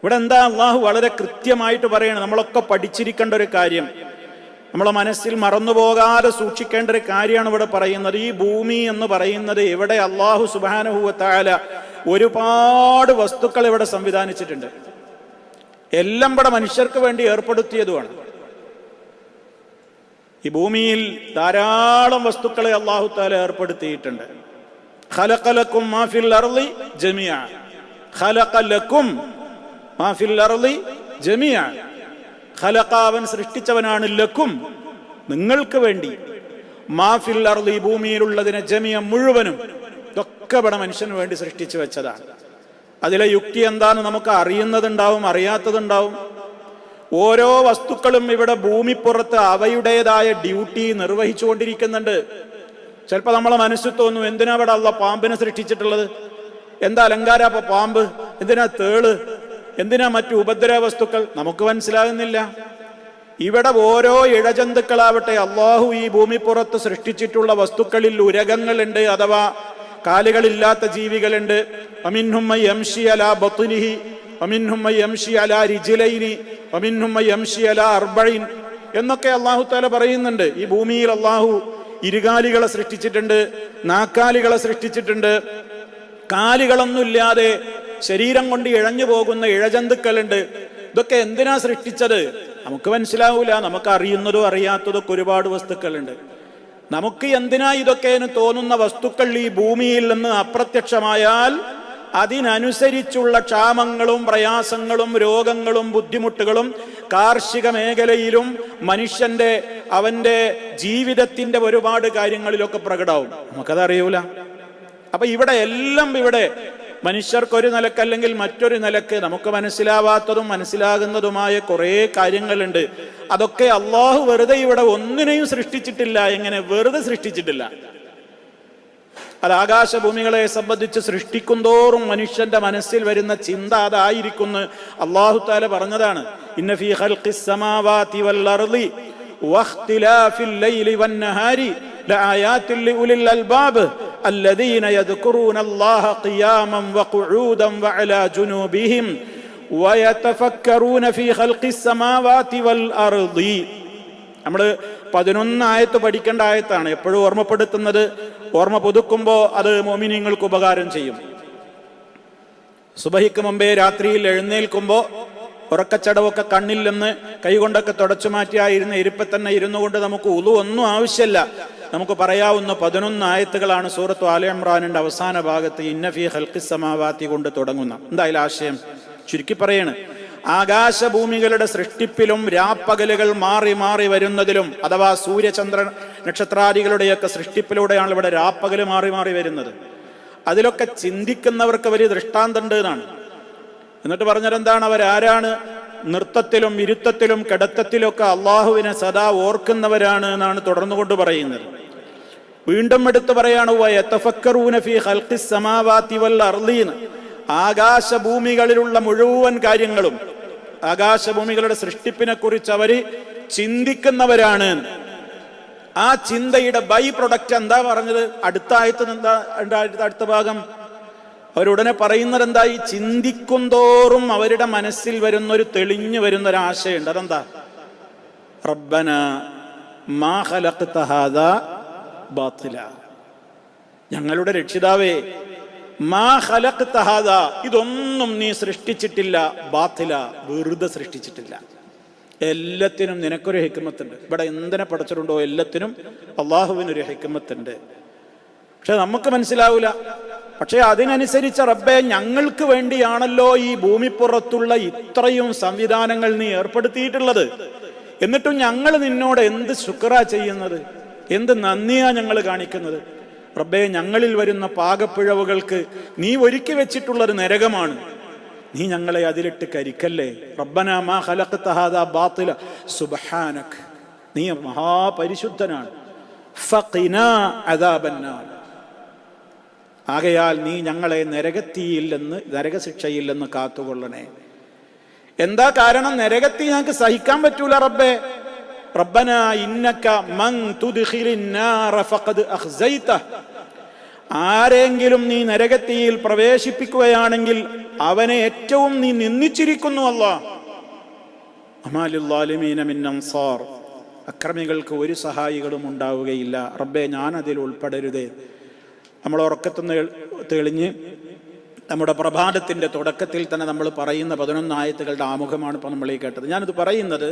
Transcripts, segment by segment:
ഇവിടെ എന്താ അള്ളാഹു വളരെ കൃത്യമായിട്ട് പറയണം, നമ്മളൊക്കെ പഠിച്ചിരിക്കേണ്ട ഒരു കാര്യം, നമ്മളെ മനസ്സിൽ മറന്നുപോകാതെ സൂക്ഷിക്കേണ്ട ഒരു കാര്യമാണ് ഇവിടെ പറയുന്നത്. ഈ ഭൂമി എന്ന് പറയുന്നത് ഇവിടെ അള്ളാഹു സുബ്ഹാനഹു വ തആല ഒരുപാട് വസ്തുക്കൾ ഇവിടെ സംവിധാനിച്ചിട്ടുണ്ട്. എല്ലാം ഇവിടെ മനുഷ്യർക്ക് വേണ്ടി ഏർപ്പെടുത്തിയതുമാണ്. ഈ ഭൂമിയിൽ ധാരാളം വസ്തുക്കളെ അള്ളാഹു തആല ഏർപ്പെടുത്തിയിട്ടുണ്ട്. ഖലഖ ലക്കും മാ ഫിൽ അർളി ജമീഅ, ഖലഖ ലക്കും മാ ഫിൽ അർളി ജമീഅ. ഖലഖ, അവൻ സൃഷ്ടിച്ചവനാണ്, ലക്കും നിങ്ങൾക്ക് വേണ്ടി, മാ ഫിൽ അർളി ഭൂമിയിലുള്ളതിനെ ജമീഅ മുഴുവനും, ഇതൊക്കെ ഇവിടെ മനുഷ്യന് വേണ്ടി സൃഷ്ടിച്ചു വെച്ചതാണ്. അതിലെ യുക്തി എന്താണെന്ന് നമുക്ക് അറിയുന്നതുണ്ടാവും, അറിയാത്തതുണ്ടാവും. ഓരോ വസ്തുക്കളും ഇവിടെ ഭൂമിപ്പുറത്ത് അവയുടേതായ ഡ്യൂട്ടി നിർവഹിച്ചുകൊണ്ടിരിക്കുന്നുണ്ട്. ചിലപ്പോൾ നമ്മളെ മനസ്സിൽ തോന്നും, എന്തിനാ ഇവിടെ അള്ളാഹ് പാമ്പിനെ സൃഷ്ടിച്ചിട്ടുള്ളത്? എന്താ അലങ്കാര അപ്പൊ പാമ്പ്? എന്തിനാ തേള്? എന്തിനാ മറ്റു ഉപദ്രവ വസ്തുക്കൾ? നമുക്ക് മനസ്സിലാകുന്നില്ല. ഇവിടെ ഓരോ ഇഴജന്തുക്കളാവട്ടെ, അള്ളാഹു ഈ ഭൂമിപ്പുറത്ത് സൃഷ്ടിച്ചിട്ടുള്ള വസ്തുക്കളിൽ ഉരകങ്ങളുണ്ട്, അഥവാ കാലുകളില്ലാത്ത ജീവികളുണ്ട്. വമിൻഹും മൻ യംശി അലാ ബത്നിഹി വമിൻഹും മൻ യംശി അലാ റിജ്ലൈനി വമിൻഹും മൻ യംശി അലാ അർബഈൻ എന്നൊക്കെ അല്ലാഹു തആല പറയുന്നുണ്ട്. ഈ ഭൂമിയിൽ അള്ളാഹു ഇരുകാലികളെ സൃഷ്ടിച്ചിട്ടുണ്ട്, നാക്കാലികളെ സൃഷ്ടിച്ചിട്ടുണ്ട്. കാലുകളൊന്നുമില്ലാതെ ശരീരം കൊണ്ട് ഇഴഞ്ഞു പോകുന്ന ഇഴജന്തുക്കളുണ്ട്. ഇതൊക്കെ എന്തിനാ സൃഷ്ടിച്ചത്? നമുക്ക് മനസ്സിലാവൂല. നമുക്ക് അറിയുന്നതും അറിയാത്തതൊക്കെ ഒരുപാട് വസ്തുക്കളുണ്ട്. നമുക്ക് എന്തിനാ ഇതൊക്കെ എന്ന് തോന്നുന്ന വസ്തുക്കൾ ഈ ഭൂമിയിൽ നിന്ന് അപ്രത്യക്ഷമായാൽ അതിനനുസരിച്ചുള്ള ക്ഷാമങ്ങളും പ്രയാസങ്ങളും രോഗങ്ങളും ബുദ്ധിമുട്ടുകളും കാർഷിക മേഖലയിലും മനുഷ്യന്റെ അവന്റെ ജീവിതത്തിന്റെ ഒരുപാട് കാര്യങ്ങളിലൊക്കെ പ്രകടമാവും. നമുക്കതറിയൂല. അപ്പൊ ഇവിടെ എല്ലാം ഇവിടെ മനുഷ്യർക്കൊരു നിലക്കല്ലെങ്കിൽ മറ്റൊരു നിലക്ക് നമുക്ക് മനസ്സിലാവാത്തതും മനസ്സിലാകുന്നതുമായ കുറേ കാര്യങ്ങളുണ്ട്. അതൊക്കെ അള്ളാഹു വെറുതെ ഇവിടെ ഒന്നിനെയും സൃഷ്ടിച്ചിട്ടില്ല. എങ്ങനെ വെറുതെ സൃഷ്ടിച്ചിട്ടില്ല? അത് ആകാശഭൂമികളെ സംബന്ധിച്ച് സൃഷ്ടിക്കും തോറും മനുഷ്യന്റെ മനസ്സിൽ വരുന്ന ചിന്ത അതായിരിക്കുന്നു. അള്ളാഹു തആല പറഞ്ഞതാണ്, ഇന്ന ഫീ ഖൽഖിസ് സമാവാതി വൽ അർളി വഖ്തിലാഫിൽ ലൈലി വൻ നഹാരി ലആയാതിൻ ലിഉലിൽ അൽബാബ് الذين يذكرون الله قياما وقعودا وعلى جنوبهم ويتفكرون في خلق السماوات والأرض. നമ്മൾ 11 ആയത്ത് പഠിക്കേണ്ട ആയത്താണ്. എപ്പോഴും ഓർമ്മപ്പെടുത്തുന്നത്, ഓർമ്മ പുതുക്കുമ്പോൾ അത് മുഅ്മിനീങ്ങൾക്ക് ഉപകാരം ചെയ്യും. സുബഹിക്ക് മുമ്പേ രാത്രിയിൽ എഴുന്നേൽക്കുമ്പോൾ ഉറക്കച്ചടവൊക്കെ കണ്ണിൽ നിന്ന് കൈകൊണ്ടൊക്കെ തുടച്ചു മാറ്റിയായിരുന്ന ഇരിപ്പ തന്നെ ഇരുന്നു കൊണ്ട് നമുക്ക് ഉളു ഒന്നും ആവശ്യമില്ല. നമുക്ക് പറയാവുന്ന 11 ആയത്തുകളാണ് സൂറത്ത് ആല ഇമ്രാനിന്റെ അവസാന ഭാഗത്ത് ഇന്ന ഫീ ഖൽഖിസ് സമാവാതി കൊണ്ട് തുടങ്ങുന്ന. എന്തായാലും ആശയം ചുരുക്കി പറയാണ്, ആകാശഭൂമികളുടെ സൃഷ്ടിപ്പിലും രാപ്പകലുകൾ മാറി മാറി വരുന്നതിലും, അഥവാ സൂര്യചന്ദ്ര നക്ഷത്രാദികളുടെയൊക്കെ സൃഷ്ടിപ്പിലൂടെയാണ് ഇവിടെ രാപ്പകല് മാറി മാറി വരുന്നത്. അതിലൊക്കെ ചിന്തിക്കുന്നവർക്ക് വലിയ ദൃഷ്ടാന്തമുണ്ട് എന്നാണ്. എന്നിട്ട് പറഞ്ഞതെന്താണ്? അവരാരാണ്? നൃത്തത്തിലും ഇരുത്തത്തിലും കിടത്തത്തിലൊക്കെ അള്ളാഹുവിനെ സദാ ഓർക്കുന്നവരാണ് എന്നാണ് തുടർന്നുകൊണ്ട് പറയുന്നത്. വീണ്ടും എടുത്തു പറയാണ്, വയതഫക്കറൂന ഫീ ഖൽഖിസ് സമാവാതി വൽ അർളീൻ. ആകാശഭൂമികളിലുള്ള മുഴുവൻ കാര്യങ്ങളും, ആകാശഭൂമികളുടെ സൃഷ്ടിപ്പിനെ കുറിച്ച് അവര് ചിന്തിക്കുന്നവരാണ്. ആ ചിന്തയുടെ ബൈ പ്രൊഡക്റ്റ് എന്താ പറഞ്ഞത്? അടുത്ത ആയത്തിന് എന്താ? അടുത്ത ഭാഗം അവരുടനെ പറയുന്നത് എന്താ? ഈ ചിന്തിക്കും തോറും അവരുടെ മനസ്സിൽ വരുന്നൊരു തെളിഞ്ഞു വരുന്നൊരാശയുണ്ട്. അതെന്താ? റബ്ബന മാ ഖലഖ്ത ഹാദാ ബാത്തില. ഞങ്ങളുടെ രക്ഷിതാവേ, മാ ഖലഖ്ത ഹാദാ, ഇതൊന്നും നീ സൃഷ്ടിച്ചിട്ടില്ല, ബാത്തില, വെറുതെ സൃഷ്ടിച്ചിട്ടില്ല. എല്ലാത്തിനും നിനക്കൊരു ഹിക്മത്തുണ്ട്. ഇവിടെ എന്തിനെ പഠിച്ചിട്ടുണ്ടോ എല്ലാത്തിനും അള്ളാഹുവിനൊരു ഹിക്മത്തുണ്ട്. പക്ഷെ നമുക്ക് മനസ്സിലാവൂല. പക്ഷെ അതിനനുസരിച്ച് റബ്ബേ, ഞങ്ങൾക്ക് വേണ്ടിയാണല്ലോ ഈ ഭൂമിപ്പുറത്തുള്ള ഇത്രയും സംവിധാനങ്ങൾ നീ ഏർപ്പെടുത്തിയിട്ടുള്ളത്. എന്നിട്ടും ഞങ്ങൾ നിന്നോട് എന്ത് ശുക്റാ ചെയ്യുന്നത്? എന്ത് നന്ദിയാ ഞങ്ങൾ കാണിക്കുന്നത്? റബ്ബേ, ഞങ്ങളിൽ വരുന്ന പാകപ്പിഴവുകൾക്ക് നീ ഒരുക്കി വെച്ചിട്ടുള്ളൊരു നരകമാണ്. നീ ഞങ്ങളെ അതിലിട്ട് കരിക്കല്ലേ. റബ്ബനാ മാ ഖലഖ്ത ഹാദാ ബാത്തില സുബ്ഹാനക, നീ മഹാപരിശുദ്ധനാണ്. ഫഖിനാ അദാബന്നാർ, ആകയാൽ നീ ഞങ്ങളെ നരകശിക്ഷയിൽ നിന്ന് കാത്തുകൊള്ളണേ. എന്താ കാരണം? നരകത്തി ഞങ്ങൾക്ക് സഹിക്കാൻ പറ്റൂല റബ്ബേ. റബ്ബനാ ഇന്നക മൻ തുദ്ഖിലിൻ നാറ ഫഖദ് അഖ്സൈത. ആരെങ്കിലും നീ നരകത്തിയിൽ പ്രവേശിപ്പിക്കുകയാണെങ്കിൽ അവനെ ഏറ്റവും നീ നിന്ദിച്ചിരിക്കുന്നു അല്ലാഹ്. വമാ ലിസ്സാലിമീന മിൻ അൻസാർ, അക്രമികൾക്ക് ഒരു സഹായികളും ഉണ്ടാവുകയില്ല. റബ്ബേ, ഞാൻ അതിൽ ഉൾപ്പെടരുതേ. നമ്മൾ ഉറക്കത്തുനിന്ന് തെളിഞ്ഞ് നമ്മുടെ പ്രഭാതത്തിൻ്റെ തുടക്കത്തിൽ തന്നെ നമ്മൾ പറയുന്ന 11 ആയത്തുകളുടെ ആമുഖമാണ് ഇപ്പോൾ നമ്മൾ ഈ കേട്ടത്. ഞാനിത് പറയുന്നത്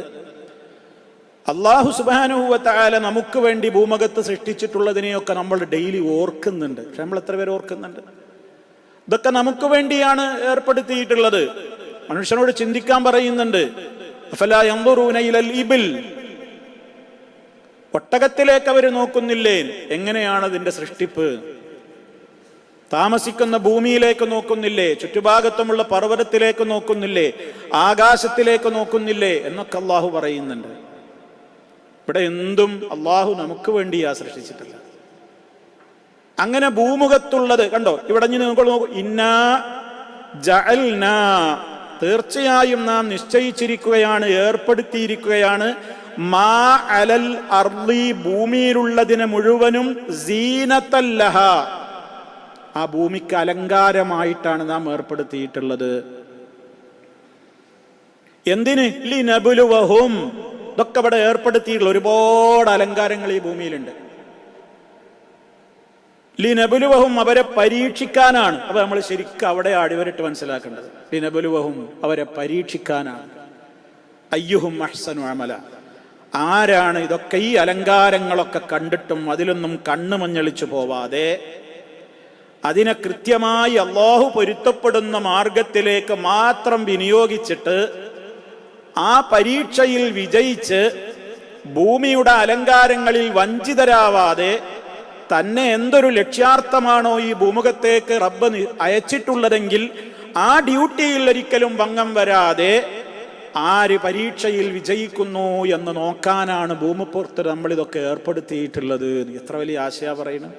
അല്ലാഹു സുബ്ഹാനഹു വ തആല നമുക്ക് വേണ്ടി ഭൂമുഖത്ത് സൃഷ്ടിച്ചിട്ടുള്ളതിനെയൊക്കെ നമ്മൾ ഡെയിലി ഓർക്കുന്നുണ്ട്. പക്ഷെ നമ്മൾ എത്ര പേര് ഓർക്കുന്നുണ്ട്? ഇതൊക്കെ നമുക്ക് വേണ്ടിയാണ് ഏർപ്പെടുത്തിയിട്ടുള്ളത്. മനുഷ്യനോട് ചിന്തിക്കാൻ പറയുന്നുണ്ട്. അഫലാ യൻദുറൂന ഇലൽ ഇബിൽ, ഒട്ടകത്തിലേക്ക് അവർ നോക്കുന്നില്ലേ? എങ്ങനെയാണ് അതിന്റെ സൃഷ്ടിപ്പ്? താമസിക്കുന്ന ഭൂമിയിലേക്ക് നോക്കുന്നില്ലേ? ചുറ്റുഭാഗത്തുമുള്ള പർവ്വതത്തിലേക്ക് നോക്കുന്നില്ലേ? ആകാശത്തിലേക്ക് നോക്കുന്നില്ലേ? എന്നൊക്കെ അള്ളാഹു പറയുന്നുണ്ട്. ഇവിടെ എന്തും അള്ളാഹു നമുക്ക് വേണ്ടിയാ സൃഷ്ടിച്ചിട്ടില്ല. അങ്ങനെ ഭൂമുഖത്തുള്ളത് കണ്ടോ, ഇവിടെ നിങ്ങൾ നോക്കൂ. ഇന്നാ ജഅൽനാ, തീർച്ചയായും നാം നിശ്ചയിച്ചിരിക്കുകയാണ്, ഏർപ്പെടുത്തിയിരിക്കുകയാണ്, മാ അലൽ അർളി, ഭൂമിയിലുള്ളതിനെ മുഴുവനും, സീനത്തൻ ലഹാ, ആ ഭൂമിക്ക് അലങ്കാരമായിട്ടാണ് നാം ഏർപ്പെടുത്തിയിട്ടുള്ളത്. എന്തിന്? ലിനബ്ലുവഹും, ഇതൊക്കെ ഇവിടെ ഏർപ്പെടുത്തിയിട്ടുള്ള ഒരുപാട് അലങ്കാരങ്ങൾ ഈ ഭൂമിയിലുണ്ട്. ലിനബ്ലുവഹും, അവരെ പരീക്ഷിക്കാനാണ്. അപ്പൊ നമ്മൾ ശരിക്കും അവിടെ അടിവരട്ട് മനസ്സിലാക്കേണ്ടത്. ലിനബ്ലുവഹും, അവരെ പരീക്ഷിക്കാനാണ്. അയ്യുഹും അഹ്സനു അമല, ആരാണ് ഇതൊക്കെ, ഈ അലങ്കാരങ്ങളൊക്കെ കണ്ടിട്ടും അതിലൊന്നും കണ്ണ് മഞ്ഞളിച്ചു പോവാതെ അതിനെ കൃത്യമായി അല്ലാഹു പൊരുത്തപ്പെടുന്ന മാർഗത്തിലേക്ക് മാത്രം വിനിയോഗിച്ചിട്ട് ആ പരീക്ഷയിൽ വിജയിച്ച് ഭൂമിയുടെ അലങ്കാരങ്ങളിൽ വഞ്ചിതരാവാതെ തന്നെ എന്തൊരു ലക്ഷ്യാർത്ഥമാണോ ഈ ഭൂമുഖത്തേക്ക് റബ്ബ് അയച്ചിട്ടുള്ളതെങ്കിൽ ആ ഡ്യൂട്ടിയിൽ ഒരിക്കലും ഭംഗം വരാതെ ആര് പരീക്ഷയിൽ വിജയിക്കുന്നു എന്ന് നോക്കാനാണ് ഭൂമിപ്പുറത്ത് നമ്മൾ ഇതൊക്കെ ഏർപ്പെടുത്തിയിട്ടുള്ളത്. എത്ര വലിയ ആശയ പറയുന്നത്.